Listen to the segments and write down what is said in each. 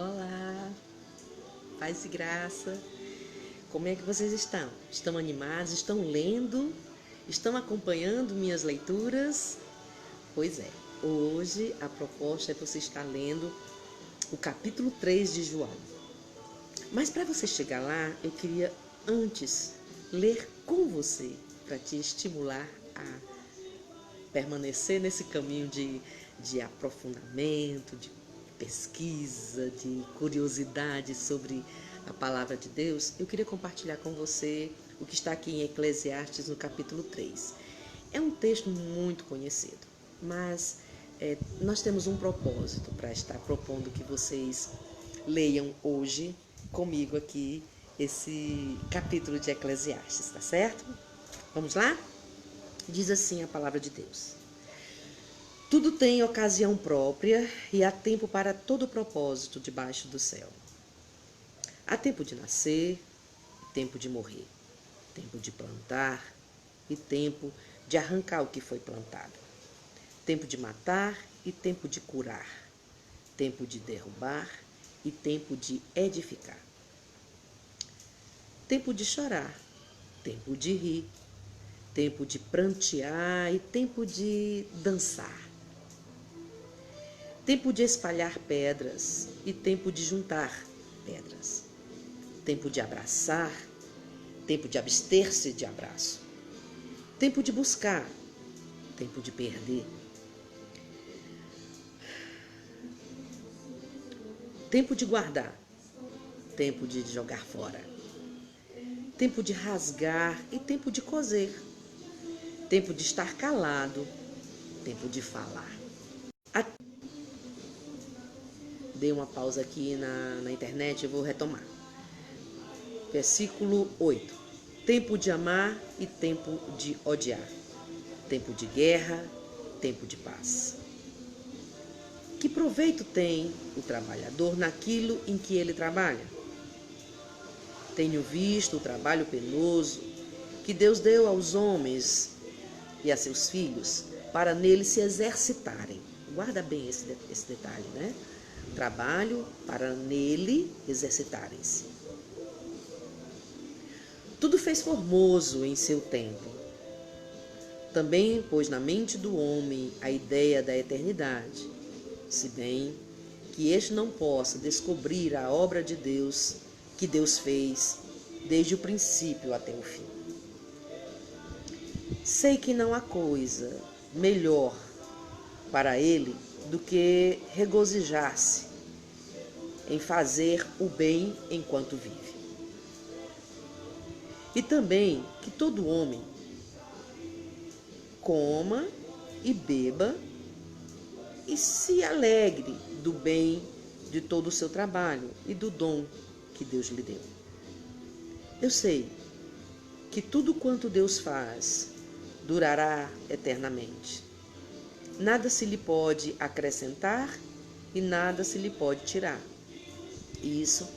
Olá, paz e graça. Como é que vocês estão? Estão animados? Estão lendo? Estão acompanhando minhas leituras? Pois é, hoje a proposta é você estar lendo o capítulo 3 de João. Mas para você chegar lá, eu queria antes ler com você, para te estimular a permanecer nesse caminho de aprofundamento, de pesquisa, de curiosidade sobre a palavra de Deus. Eu queria compartilhar com você o que está aqui em Eclesiastes, no capítulo 3. É um texto muito conhecido, mas nós temos um propósito para estar propondo que vocês leiam hoje comigo aqui esse capítulo de Eclesiastes, tá certo? Vamos lá? Diz assim a palavra de Deus: tudo tem ocasião própria e há tempo para todo propósito debaixo do céu. Há tempo de nascer e tempo de morrer, tempo de plantar e tempo de arrancar o que foi plantado, tempo de matar e tempo de curar, tempo de derrubar e tempo de edificar, tempo de chorar, tempo de rir, tempo de prantear e tempo de dançar, tempo de espalhar pedras e tempo de juntar pedras, tempo de abraçar, tempo de abster-se de abraço, tempo de buscar, tempo de perder, tempo de guardar, tempo de jogar fora, tempo de rasgar e tempo de coser, tempo de estar calado, tempo de falar. Dei uma pausa aqui na internet, eu vou retomar. Versículo 8. Tempo de amar e tempo de odiar. Tempo de guerra, tempo de paz. Que proveito tem o trabalhador naquilo em que ele trabalha? Tenho visto o trabalho penoso que Deus deu aos homens e a seus filhos para nele se exercitarem. Guarda bem esse detalhe, né? Trabalho para nele exercitarem-se. Tudo fez formoso em seu tempo. Também pôs na mente do homem a ideia da eternidade, se bem que este não possa descobrir a obra de Deus que Deus fez desde o princípio até o fim. Sei que não há coisa melhor para ele do que regozijar-se em fazer o bem enquanto vive. E também que todo homem coma e beba e se alegre do bem de todo o seu trabalho e do dom que Deus lhe deu. Eu sei que tudo quanto Deus faz durará eternamente. Nada se lhe pode acrescentar e nada se lhe pode tirar. E isso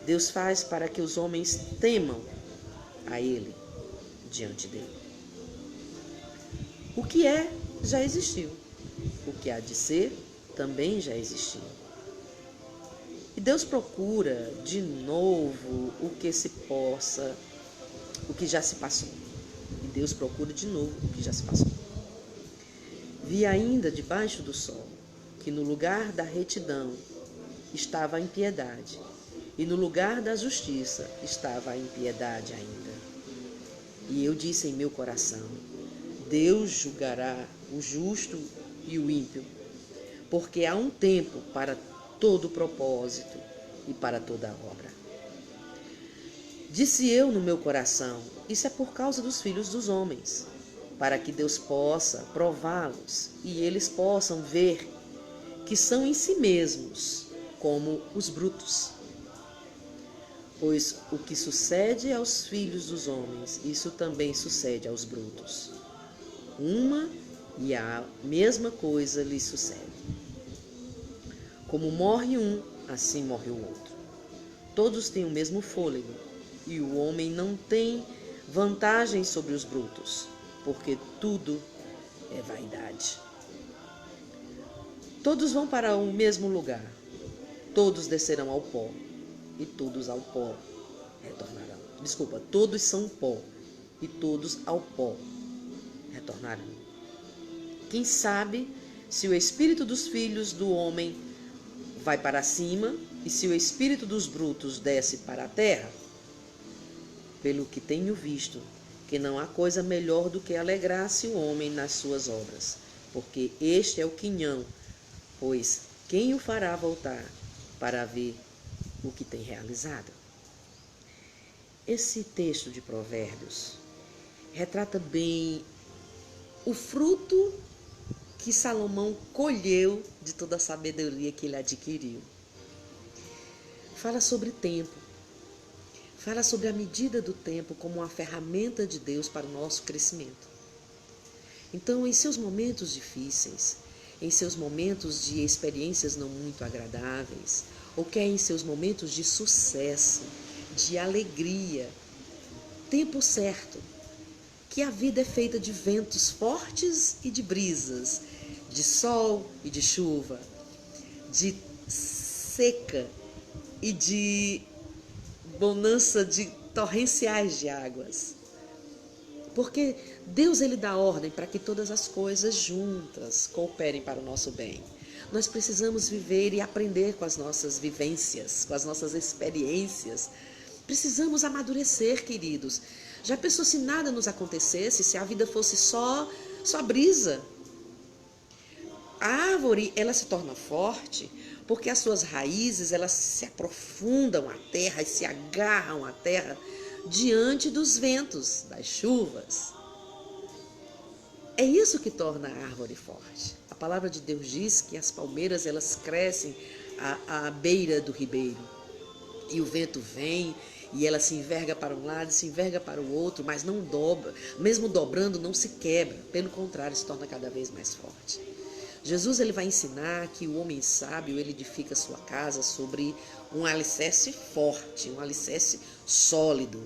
Deus faz para que os homens temam a Ele diante dele. O que é, já existiu. O que há de ser, também já existiu. E Deus procura de novo o que já se passou. E Deus procura de novo o que já se passou. Vi ainda debaixo do sol que no lugar da retidão estava a impiedade, e no lugar da justiça estava a impiedade ainda. E eu disse em meu coração: Deus julgará o justo e o ímpio, porque há um tempo para todo propósito e para toda obra. Disse eu no meu coração: isso é por causa dos filhos dos homens, para que Deus possa prová-los e eles possam ver que são em si mesmos como os brutos. Pois o que sucede aos filhos dos homens, isso também sucede aos brutos. Uma e a mesma coisa lhes sucede. Como morre um, assim morre o outro. Todos têm o mesmo fôlego, e o homem não tem vantagem sobre os brutos, porque tudo é vaidade. Todos vão para o mesmo lugar. todos descerão ao pó, e todos ao pó retornarão. Desculpa, todos são pó, e todos ao pó retornarão. Quem sabe se o espírito dos filhos do homem vai para cima, e se o espírito dos brutos desce para a terra? Pelo que tenho visto, que não há coisa melhor do que alegrar-se o homem nas suas obras, porque este é o quinhão, pois quem o fará voltar para ver o que tem realizado? Esse texto de Provérbios retrata bem o fruto que Salomão colheu de toda a sabedoria que ele adquiriu. Fala sobre tempo, fala sobre a medida do tempo como uma ferramenta de Deus para o nosso crescimento. Então, em seus momentos difíceis, em seus momentos de experiências não muito agradáveis, ou quer em seus momentos de sucesso, de alegria, tempo certo, que a vida é feita de ventos fortes e de brisas, de sol e de chuva, de seca e de bonança de torrenciais de águas. Porque Deus ele dá ordem para que todas as coisas juntas cooperem para o nosso bem. Nós precisamos viver e aprender com as nossas vivências, com as nossas experiências. Precisamos amadurecer, queridos. Já pensou se nada nos acontecesse, se a vida fosse só brisa? A árvore, ela se torna forte porque as suas raízes, elas se aprofundam à terra e se agarram à terra diante dos ventos, das chuvas. É isso que torna a árvore forte. A palavra de Deus diz que as palmeiras, elas crescem à beira do ribeiro. E o vento vem e ela se enverga para um lado, se enverga para o outro, mas não dobra. Mesmo dobrando, não se quebra. Pelo contrário, se torna cada vez mais forte. Jesus ele vai ensinar que o homem sábio ele edifica sua casa sobre um alicerce forte, um alicerce sólido.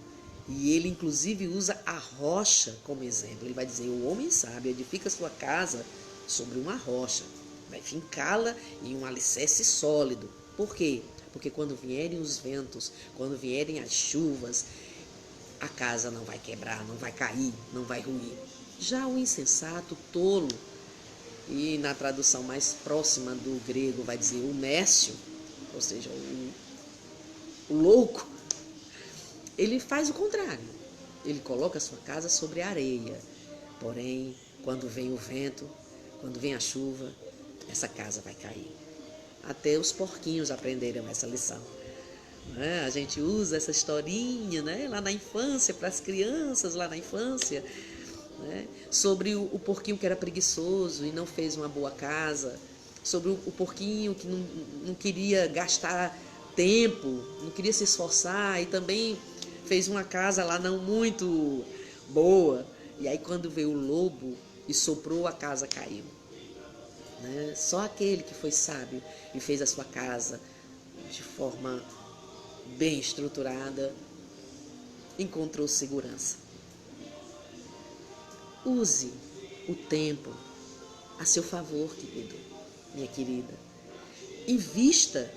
E ele inclusive usa a rocha como exemplo. Ele vai dizer, o homem sábio edifica sua casa sobre uma rocha, vai fincá-la em um alicerce sólido. Por quê? Porque quando vierem os ventos, quando vierem as chuvas, a casa não vai quebrar, não vai cair, não vai ruir. Já o insensato, tolo, e na tradução mais próxima do grego vai dizer o nércio, ou seja, o louco, ele faz o contrário. Ele coloca a sua casa sobre a areia. Porém, quando vem o vento, quando vem a chuva, essa casa vai cair. Até os porquinhos aprenderam essa lição. A gente usa essa historinha, né, lá na infância, para as crianças lá na infância, né, sobre o porquinho que era preguiçoso e não fez uma boa casa, sobre o porquinho que não queria gastar tempo, não queria se esforçar e também fez uma casa lá não muito boa. E aí quando veio o lobo e soprou, a casa caiu. Né? Só aquele que foi sábio e fez a sua casa de forma bem estruturada encontrou segurança. Use o tempo a seu favor, querido, minha querida. Invista.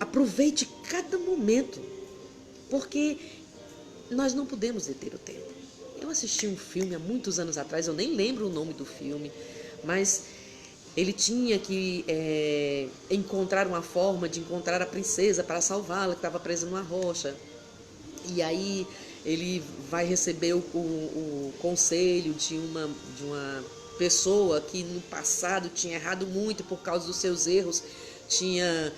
Aproveite cada momento, porque nós não podemos deter o tempo. Eu assisti um filme há muitos anos atrás, eu nem lembro o nome do filme, mas ele tinha que encontrar uma forma de encontrar a princesa para salvá-la, que estava presa numa rocha. E aí ele vai receber o conselho de uma pessoa que no passado tinha errado muito por causa dos seus erros, tinha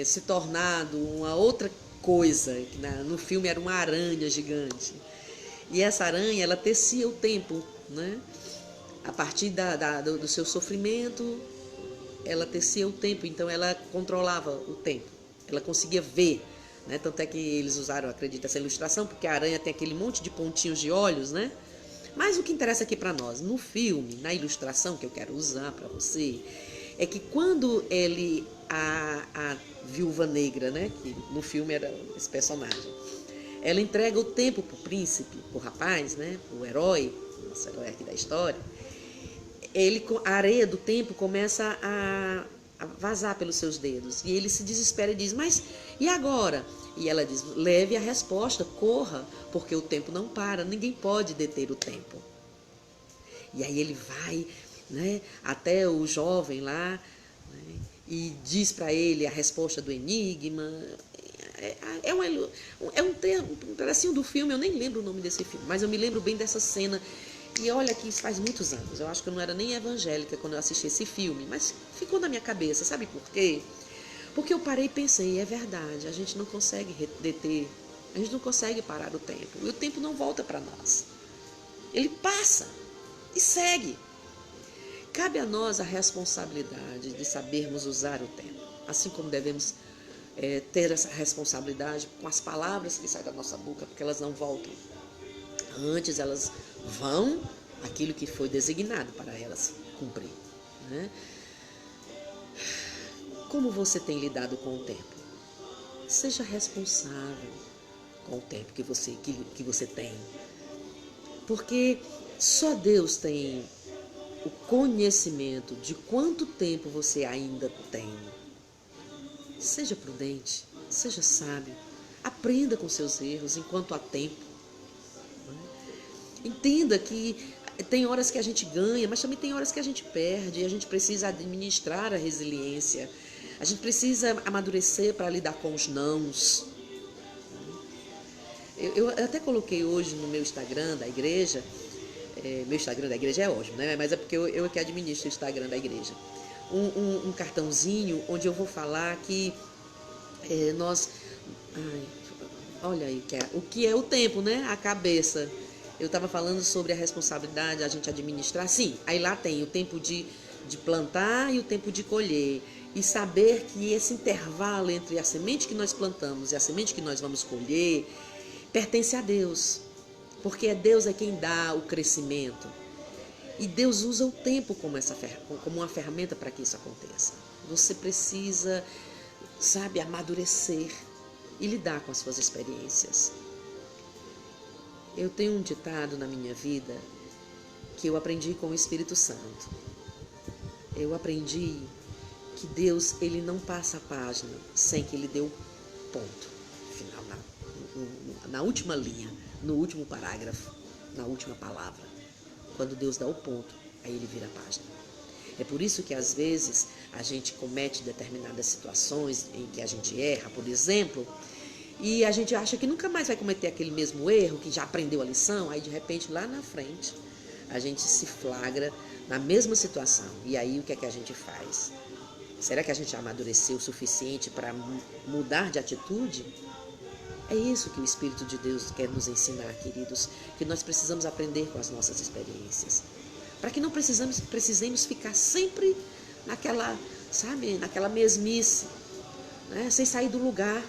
se tornado uma outra coisa, que no filme era uma aranha gigante. E essa aranha, ela tecia o tempo, né? A partir do seu sofrimento, ela tecia o tempo, então ela controlava o tempo, ela conseguia ver, né? Tanto é que eles usaram, acredito, essa ilustração, porque a aranha tem aquele monte de pontinhos de olhos, né? Mas o que interessa aqui para nós, no filme, na ilustração que eu quero usar para você, é que quando a viúva negra, né, que no filme era esse personagem, ela entrega o tempo pro príncipe, pro rapaz, né, pro herói, nosso herói aqui da história, a areia do tempo começa vazar pelos seus dedos. E ele se desespera e diz, mas e agora? E ela diz, leve a resposta, corra, porque o tempo não para, ninguém pode deter o tempo. E aí ele vai, né, até o jovem lá, né, e diz para ele a resposta do enigma. Um pedacinho do filme, eu nem lembro o nome desse filme, mas eu me lembro bem dessa cena. E olha que isso faz muitos anos, eu acho que eu não era nem evangélica quando eu assisti esse filme, mas ficou na minha cabeça, sabe por quê? Porque eu parei e pensei, é verdade, a gente não consegue deter, a gente não consegue parar o tempo, e o tempo não volta para nós. Ele passa e segue. Cabe a nós a responsabilidade de sabermos usar o tempo, assim como devemos ter essa responsabilidade com as palavras que saem da nossa boca, porque elas não voltam. Antes elas vão aquilo que foi designado para elas cumprir, né? Como você tem lidado com o tempo? Seja responsável com o tempo que você tem. Porque só Deus tem o conhecimento de quanto tempo você ainda tem. Seja prudente, seja sábio, aprenda com seus erros enquanto há tempo. Entenda que tem horas que a gente ganha, mas também tem horas que a gente perde, e a gente precisa administrar a resiliência, a gente precisa amadurecer para lidar com os nãos. Eu até coloquei hoje no meu Instagram da igreja, meu Instagram da igreja é ótimo, né? Mas é porque eu que administro o Instagram da igreja, um cartãozinho onde eu vou falar que nós... Ai, olha aí, o que é o tempo, né? A cabeça. Eu estava falando sobre a responsabilidade, a gente administrar. Sim, aí lá tem o tempo de plantar e o tempo de colher. E saber que esse intervalo entre a semente que nós plantamos e a semente que nós vamos colher pertence a Deus. Porque Deus é quem dá o crescimento. E Deus usa o tempo como uma ferramenta para que isso aconteça. Você precisa, sabe, amadurecer e lidar com as suas experiências. Eu tenho um ditado na minha vida que eu aprendi com o Espírito Santo. Eu aprendi que Deus, ele não passa a página sem que ele dê o ponto final, na última linha, no último parágrafo, na última palavra. Quando Deus dá o ponto, aí ele vira a página. É por isso que às vezes a gente comete determinadas situações em que a gente erra, por exemplo, e a gente acha que nunca mais vai cometer aquele mesmo erro, que já aprendeu a lição, aí de repente lá na frente a gente se flagra na mesma situação. E aí o que é que a gente faz? Será que a gente amadureceu o suficiente para mudar de atitude? É isso que o Espírito de Deus quer nos ensinar, queridos, que nós precisamos aprender com as nossas experiências. Para que não precisemos ficar sempre naquela, sabe, naquela mesmice, né, sem sair do lugar.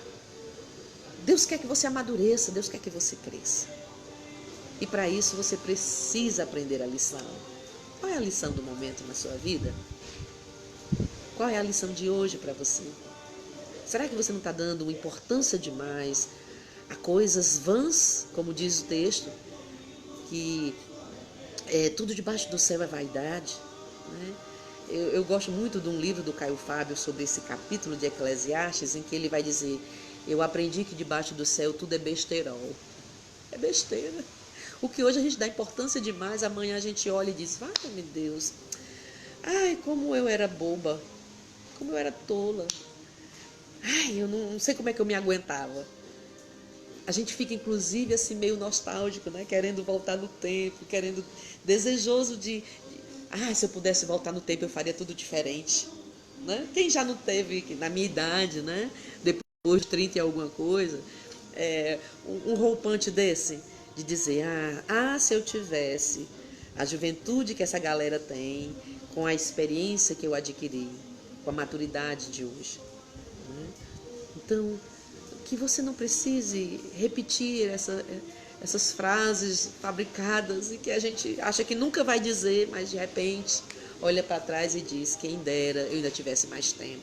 Deus quer que você amadureça, Deus quer que você cresça. E para isso você precisa aprender a lição. Qual é a lição do momento na sua vida? Qual é a lição de hoje para você? Será que você não está dando uma importância demais a coisas vãs, como diz o texto, que tudo debaixo do céu é vaidade, né? Eu gosto muito de um livro do Caio Fábio sobre esse capítulo de Eclesiastes, em que ele vai dizer: eu aprendi que debaixo do céu tudo é besterol. É besteira. O que hoje a gente dá importância demais, amanhã a gente olha e diz: vai, meu Deus, ai, como eu era boba, como eu era tola, ai, eu não sei como é que eu me aguentava. A gente fica, inclusive, assim, meio nostálgico, né? Querendo voltar no tempo, desejoso de se eu pudesse voltar no tempo, eu faria tudo diferente, né? Quem já não teve, na minha idade, né? Depois de 30 e alguma coisa, um roupante desse, de dizer, se eu tivesse a juventude que essa galera tem, com a experiência que eu adquiri, com a maturidade de hoje, né? Então, que você não precise repetir essas frases fabricadas e que a gente acha que nunca vai dizer, mas de repente olha para trás e diz: quem dera eu ainda tivesse mais tempo.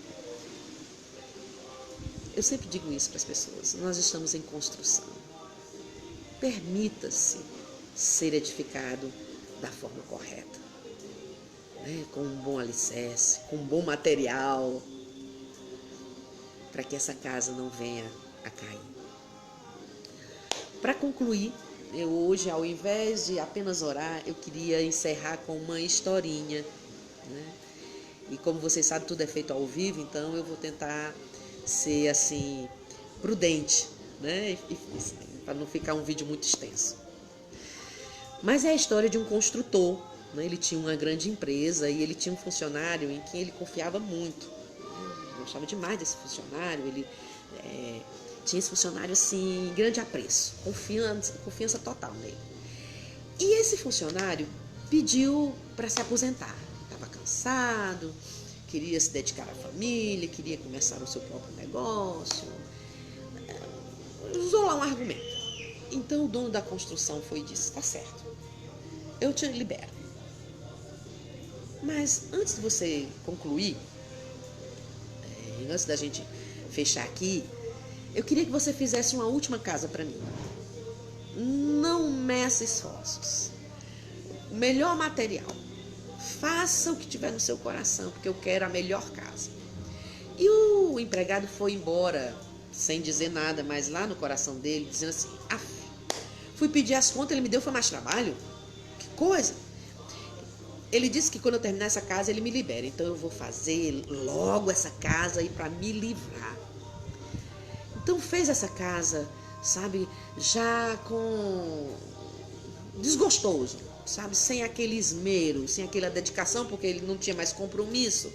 Eu sempre digo isso para as pessoas: nós estamos em construção. Permita-se ser edificado da forma correta. né, com um bom alicerce, com um bom material, para que essa casa não venha a cair. Para concluir, eu hoje, ao invés de apenas orar, eu queria encerrar com uma historinha, né? E como vocês sabem, tudo é feito ao vivo, então eu vou tentar ser assim prudente, né? Para não ficar um vídeo muito extenso. Mas é a história de um construtor, né? Ele tinha uma grande empresa e ele tinha um funcionário em quem ele confiava muito. Eu gostava demais desse funcionário, ele tinha esse funcionário assim, em grande apreço, confiança total nele. E esse funcionário pediu para se aposentar. Estava cansado, queria se dedicar à família, queria começar o seu próprio negócio. Usou lá um argumento. Então o dono da construção foi e disse: tá certo, eu te libero. Mas antes de você concluir, antes da gente fechar aqui, eu queria que você fizesse uma última casa para mim. Não meça esforços. O melhor material. Faça o que tiver no seu coração, porque eu quero a melhor casa. E o empregado foi embora, sem dizer nada, mas lá no coração dele, dizendo assim: fui pedir as contas, ele me deu, foi mais trabalho? Que coisa! Ele disse que quando eu terminar essa casa, ele me libera. Então eu vou fazer logo essa casa aí para me livrar. Então fez essa casa, sabe, já com desgostoso, sabe, sem aquele esmero, sem aquela dedicação, porque ele não tinha mais compromisso.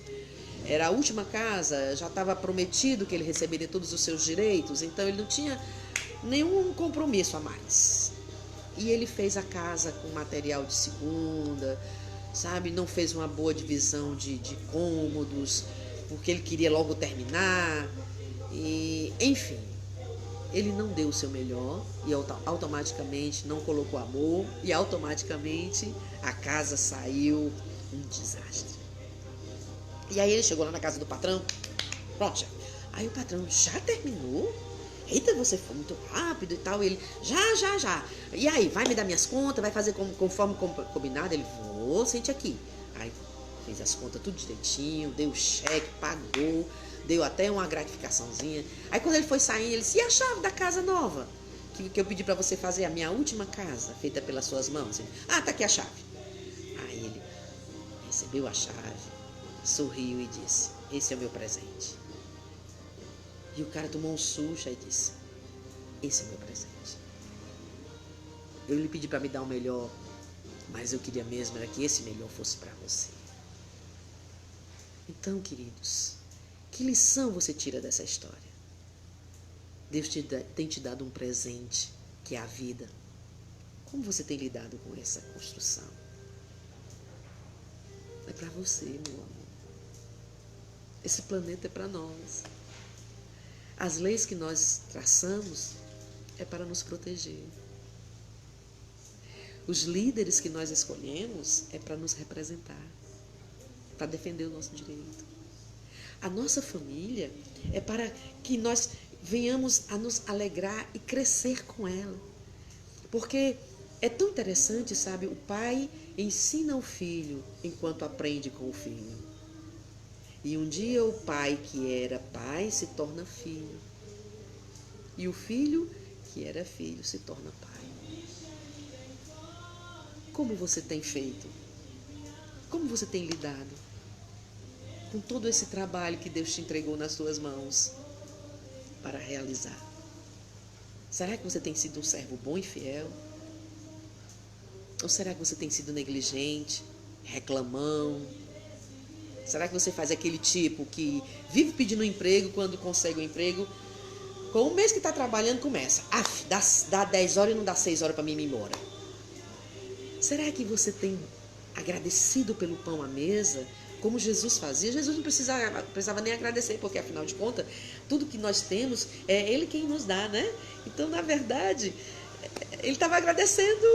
Era a última casa, já estava prometido que ele receberia todos os seus direitos, então ele não tinha nenhum compromisso a mais. E ele fez a casa com material de segunda, sabe, não fez uma boa divisão de cômodos, porque ele queria logo terminar. E, enfim, ele não deu o seu melhor e automaticamente não colocou amor e automaticamente a casa saiu um desastre. E aí ele chegou lá na casa do patrão, pronto, já. Aí o patrão: já terminou? Eita, você foi muito rápido e tal. E ele: já. E aí, vai me dar minhas contas, vai fazer conforme combinado? Ele: vou, sente aqui. Aí fez as contas tudo direitinho, deu o cheque, pagou, deu até uma gratificaçãozinha. Aí quando ele foi saindo, ele disse: e a chave da casa nova? Que eu pedi para você fazer, a minha última casa, feita pelas suas mãos. Ele: tá aqui a chave. Aí ele recebeu a chave, sorriu e disse: esse é o meu presente. E o cara tomou um susto e disse: esse é o meu presente. Eu lhe pedi para me dar o melhor, mas eu queria mesmo era que esse melhor fosse para você. Então, queridos, que lição você tira dessa história? Deus tem te dado um presente, que é a vida. Como você tem lidado com essa construção? É para você, meu amor. Esse planeta é para nós. As leis que nós traçamos é para nos proteger. Os líderes que nós escolhemos é para nos representar, para defender o nosso direito. A nossa família é para que nós venhamos a nos alegrar e crescer com ela. Porque é tão interessante, sabe? O pai ensina o filho enquanto aprende com o filho. E um dia o pai que era pai se torna filho. E o filho que era filho se torna pai. Como você tem feito? Como você tem lidado com todo esse trabalho que Deus te entregou nas suas mãos para realizar? Será que você tem sido um servo bom e fiel? Ou será que você tem sido negligente, reclamão? Será que você faz aquele tipo que vive pedindo emprego, quando consegue um emprego, com um mês que está trabalhando, começa: dá 10 horas e não dá 6 horas para mim ir embora? Será que você tem agradecido pelo pão à mesa, como Jesus fazia? Jesus não precisava nem agradecer, porque afinal de contas, tudo que nós temos é Ele quem nos dá, né? Então, na verdade, Ele estava agradecendo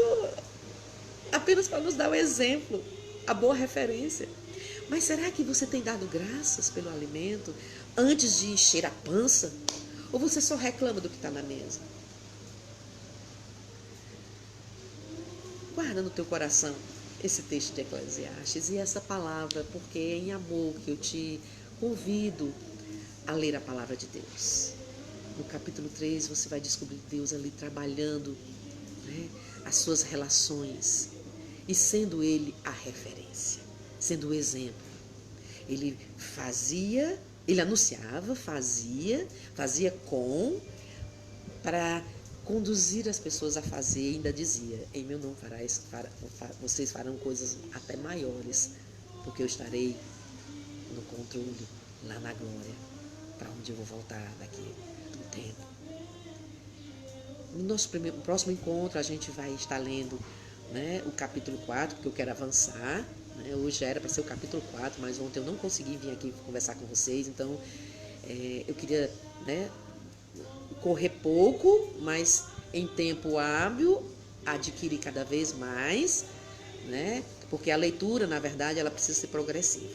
apenas para nos dar o exemplo, a boa referência. Mas será que você tem dado graças pelo alimento antes de encher a pança? Ou você só reclama do que está na mesa? Guarda no teu coração esse texto de Eclesiastes e essa palavra, porque é em amor que eu te convido a ler a palavra de Deus. No capítulo 3 você vai descobrir Deus ali trabalhando, né, as suas relações e sendo Ele a referência, sendo o exemplo. Ele fazia, ele anunciava, fazia para conduzir as pessoas a fazer, e ainda dizia: em meu nome vocês farão coisas até maiores, porque eu estarei no controle, lá na glória, para onde eu vou voltar daqui um tempo. No nosso próximo encontro a gente vai estar lendo, né, o capítulo 4, porque eu quero avançar. Hoje era para ser o capítulo 4, mas ontem eu não consegui vir aqui conversar com vocês, então eu queria, né, correr pouco, mas em tempo hábil, adquirir cada vez mais, né, porque a leitura, na verdade, ela precisa ser progressiva.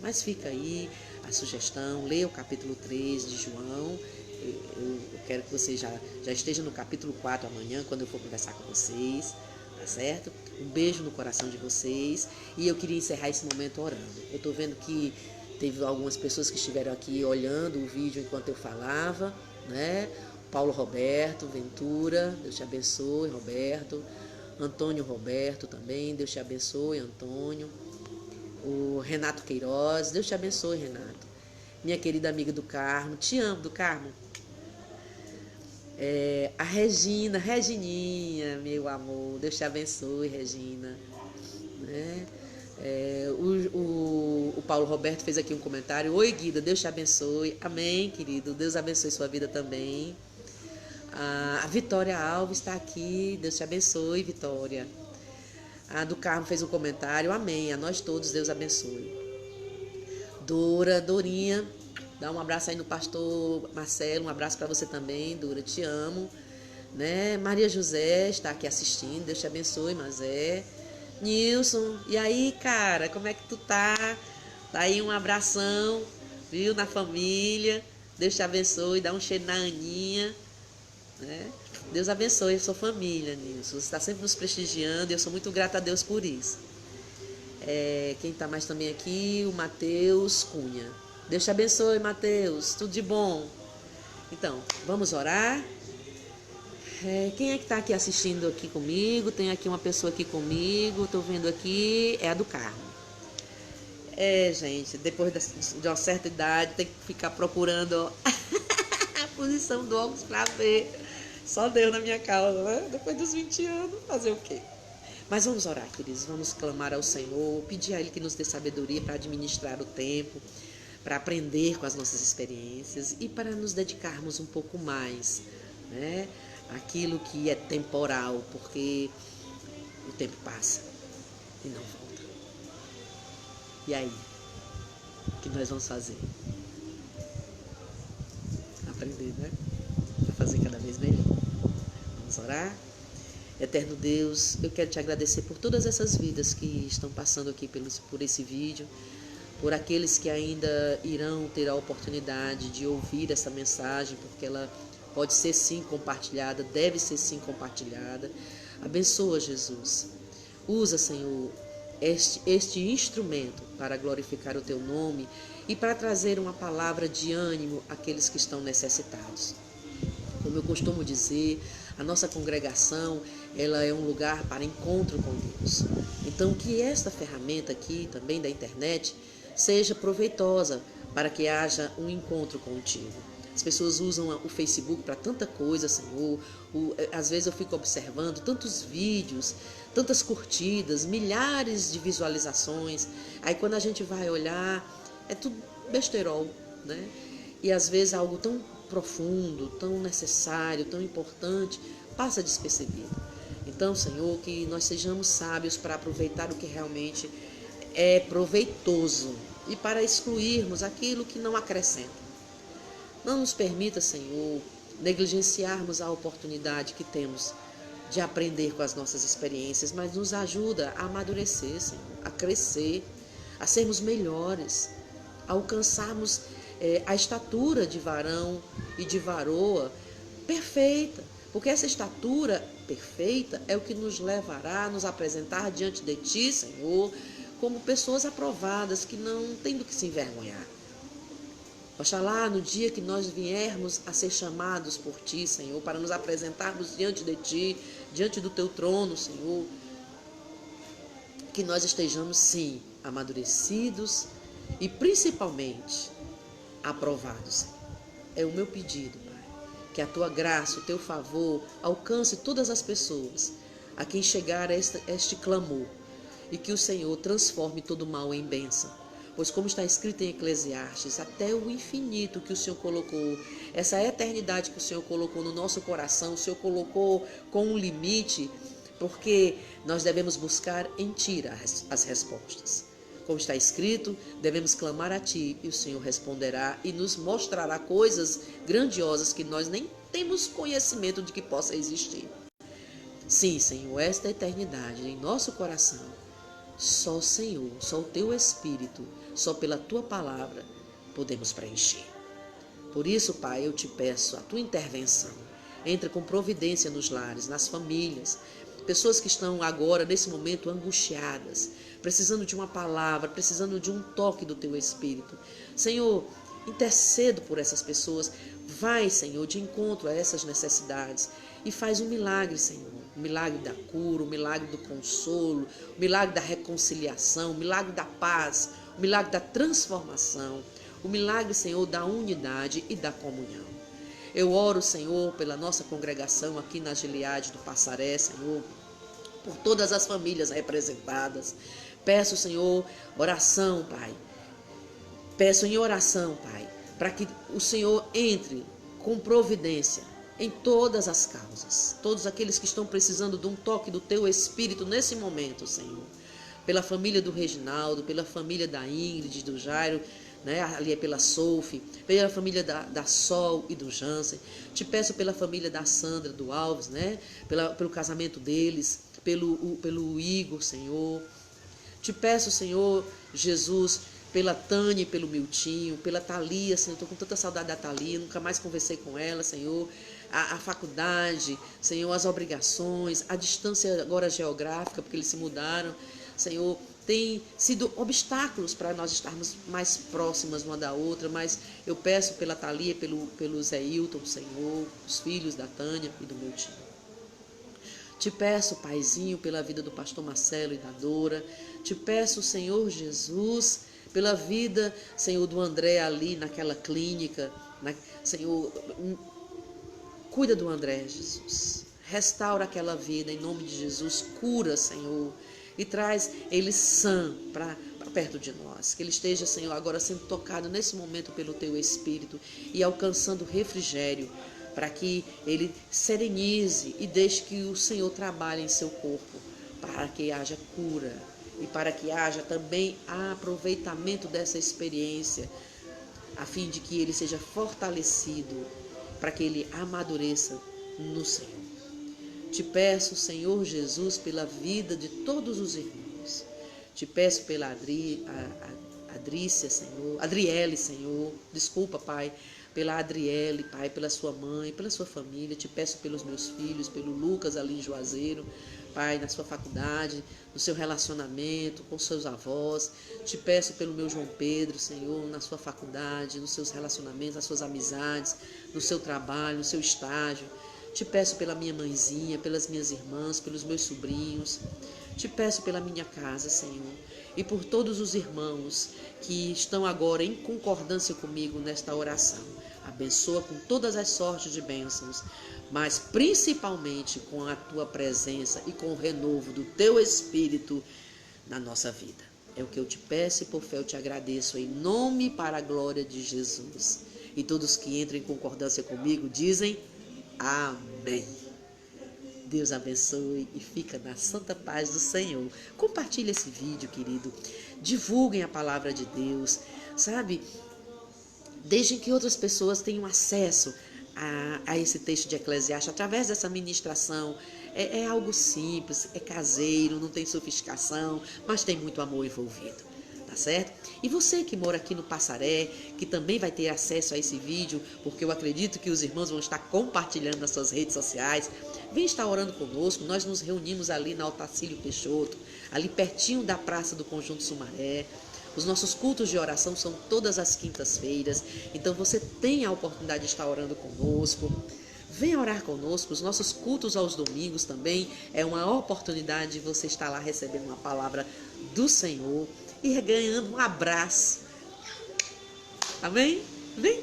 Mas fica aí a sugestão, leia o capítulo 3 de João. Eu quero que você já esteja no capítulo 4 amanhã, quando eu for conversar com vocês. Tá certo? Um beijo no coração de vocês. E eu queria encerrar esse momento orando. Eu estou vendo que teve algumas pessoas que estiveram aqui olhando o vídeo enquanto eu falava, né? Paulo Roberto Ventura, Deus te abençoe, Roberto. Antônio Roberto também, Deus te abençoe, Antônio. O Renato Queiroz, Deus te abençoe, Renato. Minha querida amiga do Carmo, te amo, do Carmo. A Regininha, meu amor, Deus te abençoe, Regina. Né? O Paulo Roberto fez aqui um comentário: oi, Guida, Deus te abençoe. Amém, querido, Deus abençoe sua vida também. A Vitória Alves está aqui, Deus te abençoe, Vitória. A do Carmo fez um comentário: amém, a nós todos, Deus abençoe. Dorinha, dá um abraço aí no pastor Marcelo, um abraço para você também, Dora, te amo. Né? Maria José está aqui assistindo, Deus te abençoe, Mazé. Nilson, e aí, cara, como é que tu tá? Tá aí, um abração, viu, na família. Deus te abençoe, dá um cheiro na Aninha, né? Deus abençoe a sua família, Nilson. Você está sempre nos prestigiando e eu sou muito grata a Deus por isso. Quem está mais também aqui? O Matheus Cunha. Deus te abençoe, Matheus. Tudo de bom. Então, vamos orar. Quem é que está aqui assistindo aqui comigo? Tem aqui uma pessoa aqui comigo. Estou vendo aqui. É a do Carmo. Gente, depois de uma certa idade, tem que ficar procurando a posição do óculos para ver. Só Deus na minha causa, né? Depois dos 20 anos, fazer o quê? Mas vamos orar, queridos. Vamos clamar ao Senhor, pedir a Ele que nos dê sabedoria para administrar o tempo, para aprender com as nossas experiências e para nos dedicarmos um pouco mais, né, àquilo que é temporal, porque o tempo passa e não volta. E aí, o que nós vamos fazer? Aprender, né? A fazer cada vez melhor. Vamos orar? Eterno Deus, eu quero te agradecer por todas essas vidas que estão passando aqui por esse vídeo, por aqueles que ainda irão ter a oportunidade de ouvir essa mensagem, porque ela pode ser sim compartilhada, deve ser sim compartilhada. Abençoa, Jesus. Usa, Senhor, este instrumento para glorificar o teu nome e para trazer uma palavra de ânimo àqueles que estão necessitados. Como eu costumo dizer, a nossa congregação, ela é um lugar para encontro com Deus. Então, que esta ferramenta aqui, também da internet, seja proveitosa para que haja um encontro contigo. As pessoas usam o Facebook para tanta coisa, Senhor. Às vezes eu fico observando tantos vídeos, tantas curtidas, milhares de visualizações. Aí quando a gente vai olhar, é tudo besterol, né? E às vezes algo tão profundo, tão necessário, tão importante, passa despercebido. Então, Senhor, que nós sejamos sábios para aproveitar o que realmente é proveitoso e para excluirmos aquilo que não acrescenta. Não nos permita, Senhor, negligenciarmos a oportunidade que temos de aprender com as nossas experiências, mas nos ajuda a amadurecer, Senhor, a crescer, a sermos melhores, a alcançarmos a estatura de varão e de varoa perfeita, Porque essa estatura perfeita é o que nos levará a nos apresentar diante de Ti, Senhor, como pessoas aprovadas, que não têm do que se envergonhar. Oxalá, no dia que nós viermos a ser chamados por Ti, Senhor, para nos apresentarmos diante de Ti, diante do Teu trono, Senhor, que nós estejamos, sim, amadurecidos e principalmente aprovados. É o meu pedido, Pai, que a Tua graça, o Teu favor alcance todas as pessoas a quem chegar este clamor, e que o Senhor transforme todo mal em bênção. Pois como está escrito em Eclesiastes, até o infinito que o Senhor colocou, essa eternidade que o Senhor colocou no nosso coração, o Senhor colocou com um limite, porque nós devemos buscar em Ti as respostas. Como está escrito, devemos clamar a Ti e o Senhor responderá e nos mostrará coisas grandiosas que nós nem temos conhecimento de que possa existir. Sim, Senhor, esta eternidade em nosso coração, só o Senhor, só o Teu Espírito, só pela Tua palavra podemos preencher. Por isso, Pai, eu te peço a Tua intervenção. Entra com providência nos lares, nas famílias, pessoas que estão agora, nesse momento, angustiadas, precisando de uma palavra, precisando de um toque do Teu Espírito. Senhor, intercedo por essas pessoas. Vai, Senhor, de encontro a essas necessidades e faz um milagre, Senhor. O milagre da cura, o milagre do consolo, o milagre da reconciliação, o milagre da paz, o milagre da transformação, o milagre, Senhor, da unidade e da comunhão. Eu oro, Senhor, pela nossa congregação aqui na Gileade do Passaré, Senhor, por todas as famílias representadas. Peço, Senhor, oração, Pai. Peço em oração, Pai, para que o Senhor entre com providência em todas as causas, todos aqueles que estão precisando de um toque do Teu Espírito nesse momento, Senhor. Pela família do Reginaldo, pela família da Ingrid, do Jairo, né? Ali é pela Sophie, pela família da Sol e do Jansen. Te peço pela família da Sandra, do Alves, né? Pelo casamento deles, pelo Igor, Senhor. Te peço, Senhor Jesus, pela Tânia e pelo Miltinho, pela Thalia, Senhor, estou com tanta saudade da Thalia, nunca mais conversei com ela, Senhor. A faculdade, Senhor, as obrigações, a distância agora geográfica, porque eles se mudaram, Senhor, tem sido obstáculos para nós estarmos mais próximas uma da outra, mas eu peço pela Thalia, pelo Zé Hilton, Senhor, os filhos da Tânia e do Miltinho. Te peço, Paizinho, pela vida do pastor Marcelo e da Dora. Te peço, Senhor Jesus, pela vida, Senhor, do André ali naquela clínica. Senhor, cuida do André, Jesus. Restaura aquela vida em nome de Jesus. Cura, Senhor. E traz ele sã para perto de nós. Que ele esteja, Senhor, agora sendo tocado nesse momento pelo Teu Espírito e alcançando refrigério, para que ele serenize e deixe que o Senhor trabalhe em seu corpo, para que haja cura e para que haja também aproveitamento dessa experiência, a fim de que ele seja fortalecido, para que ele amadureça no Senhor. Te peço, Senhor Jesus, pela vida de todos os irmãos. Te peço pela Adrícia, Senhor, Adriele, Senhor, desculpa, Pai, pela Adriele, Pai, pela sua mãe, pela sua família. Te peço pelos meus filhos, pelo Lucas ali em Juazeiro, Pai, na sua faculdade, no seu relacionamento com seus avós. Te peço pelo meu João Pedro, Senhor, na sua faculdade, nos seus relacionamentos, nas suas amizades, no seu trabalho, no seu estágio. Te peço pela minha mãezinha, pelas minhas irmãs, pelos meus sobrinhos. Te peço pela minha casa, Senhor, e por todos os irmãos que estão agora em concordância comigo nesta oração. Abençoa com todas as sortes de bênçãos, mas principalmente com a Tua presença e com o renovo do Teu Espírito na nossa vida. É o que eu te peço e por fé eu te agradeço, em nome e para a glória de Jesus. E todos que entram em concordância comigo dizem amém. Deus abençoe e fica na santa paz do Senhor. Compartilhe esse vídeo, querido. Divulguem a palavra de Deus, sabe? Deixem que outras pessoas tenham acesso a esse texto de Eclesiastes através dessa ministração. É algo simples, é caseiro, não tem sofisticação, mas tem muito amor envolvido. Tá certo? E você que mora aqui no Passaré, que também vai ter acesso a esse vídeo, porque eu acredito que os irmãos vão estar compartilhando nas suas redes sociais, vem estar orando conosco. Nós nos reunimos ali na Otacílio Peixoto, ali pertinho da Praça do Conjunto Sumaré. Os nossos cultos de oração são todas as quintas-feiras, então você tem a oportunidade de estar orando conosco. Venha orar conosco. Os nossos cultos aos domingos também é uma oportunidade de você estar lá recebendo uma palavra do Senhor e ganhando um abraço. Amém? Vem!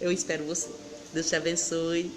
Eu espero você. Deus te abençoe.